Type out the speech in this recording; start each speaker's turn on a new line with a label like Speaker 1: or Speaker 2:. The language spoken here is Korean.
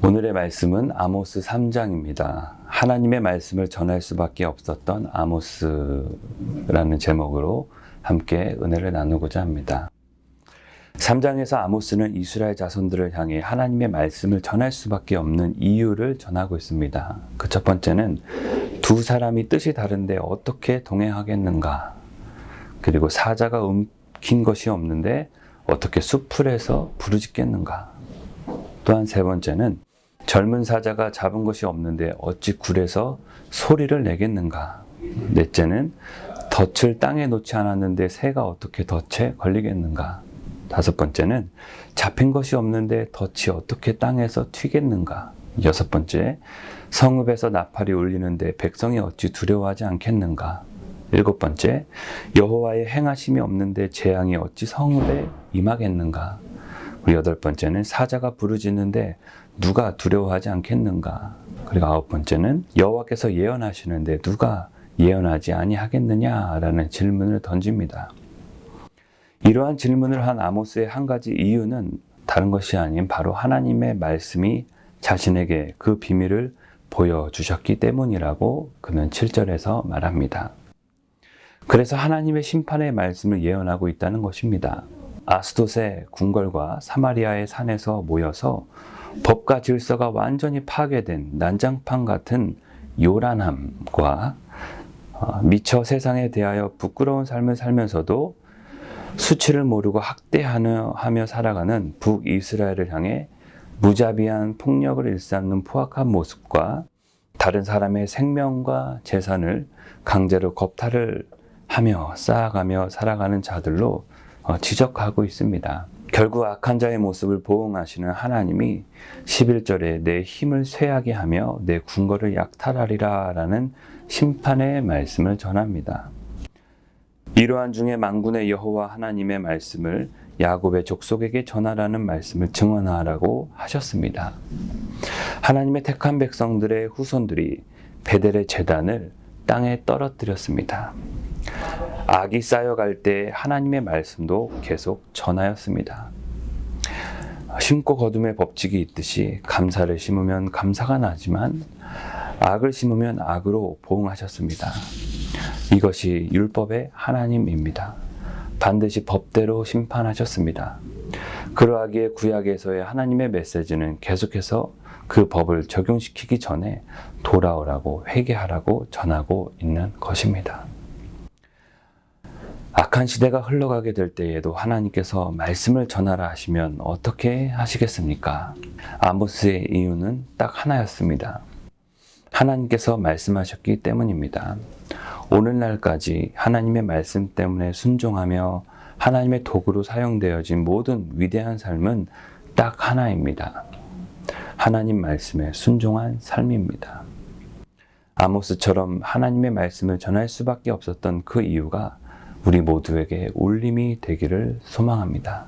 Speaker 1: 오늘의 말씀은 아모스 3장입니다. 하나님의 말씀을 전할 수밖에 없었던 아모스라는 제목으로 함께 은혜를 나누고자 합니다. 3장에서 아모스는 이스라엘 자손들을 향해 하나님의 말씀을 전할 수밖에 없는 이유를 전하고 있습니다. 그 첫 번째는 두 사람이 뜻이 다른데 어떻게 동행하겠는가? 그리고 사자가 움킨 것이 없는데 어떻게 숲풀에서 부르짖겠는가? 또한 세 번째는 젊은 사자가 잡은 것이 없는데 어찌 굴에서 소리를 내겠는가? 넷째는 덫을 땅에 놓지 않았는데 새가 어떻게 덫에 걸리겠는가? 다섯 번째는 잡힌 것이 없는데 덫이 어떻게 땅에서 튀겠는가? 여섯 번째, 성읍에서 나팔이 울리는데 백성이 어찌 두려워하지 않겠는가? 일곱 번째, 여호와의 행하심이 없는데 재앙이 어찌 성읍에 임하겠는가? 그리고 여덟 번째는 사자가 부르짖는데 누가 두려워하지 않겠는가? 그리고 아홉 번째는 여호와께서 예언하시는데 누가 예언하지 아니하겠느냐라는 질문을 던집니다. 이러한 질문을 한 아모스의 한 가지 이유는 다른 것이 아닌 바로 하나님의 말씀이 자신에게 그 비밀을 보여주셨기 때문이라고 그는 7절에서 말합니다. 그래서 하나님의 심판의 말씀을 예언하고 있다는 것입니다. 아스돗의 궁궐과 사마리아의 산에서 모여서 법과 질서가 완전히 파괴된 난장판 같은 요란함과 미처 세상에 대하여 부끄러운 삶을 살면서도 수치를 모르고 학대하며 살아가는 북이스라엘을 향해 무자비한 폭력을 일삼는 포악한 모습과 다른 사람의 생명과 재산을 강제로 겁탈을 하며 쌓아가며 살아가는 자들로 지적하고 있습니다. 결국 악한 자의 모습을 보응하시는 하나님이 11절에 내 힘을 쇠하게 하며 내 궁궐을 약탈하리라 라는 심판의 말씀을 전합니다. 이러한 중에 만군의 여호와 하나님의 말씀을 야곱의 족속에게 전하라는 말씀을 증언하라고 하셨습니다. 하나님의 택한 백성들의 후손들이 베델의 제단을 땅에 떨어뜨렸습니다. 악이 쌓여갈 때 하나님의 말씀도 계속 전하였습니다. 심고 거둠의 법칙이 있듯이 감사를 심으면 감사가 나지만 악을 심으면 악으로 보응하셨습니다. 이것이 율법의 하나님입니다. 반드시 법대로 심판하셨습니다. 그러하기에 구약에서의 하나님의 메시지는 계속해서 그 법을 적용시키기 전에 돌아오라고 회개하라고 전하고 있는 것입니다. 악한 시대가 흘러가게 될 때에도 하나님께서 말씀을 전하라 하시면 어떻게 하시겠습니까? 아모스의 이유는 딱 하나였습니다. 하나님께서 말씀하셨기 때문입니다. 오늘날까지 하나님의 말씀 때문에 순종하며 하나님의 도구로 사용되어진 모든 위대한 삶은 딱 하나입니다. 하나님 말씀에 순종한 삶입니다. 아모스처럼 하나님의 말씀을 전할 수밖에 없었던 그 이유가 우리 모두에게 울림이 되기를 소망합니다.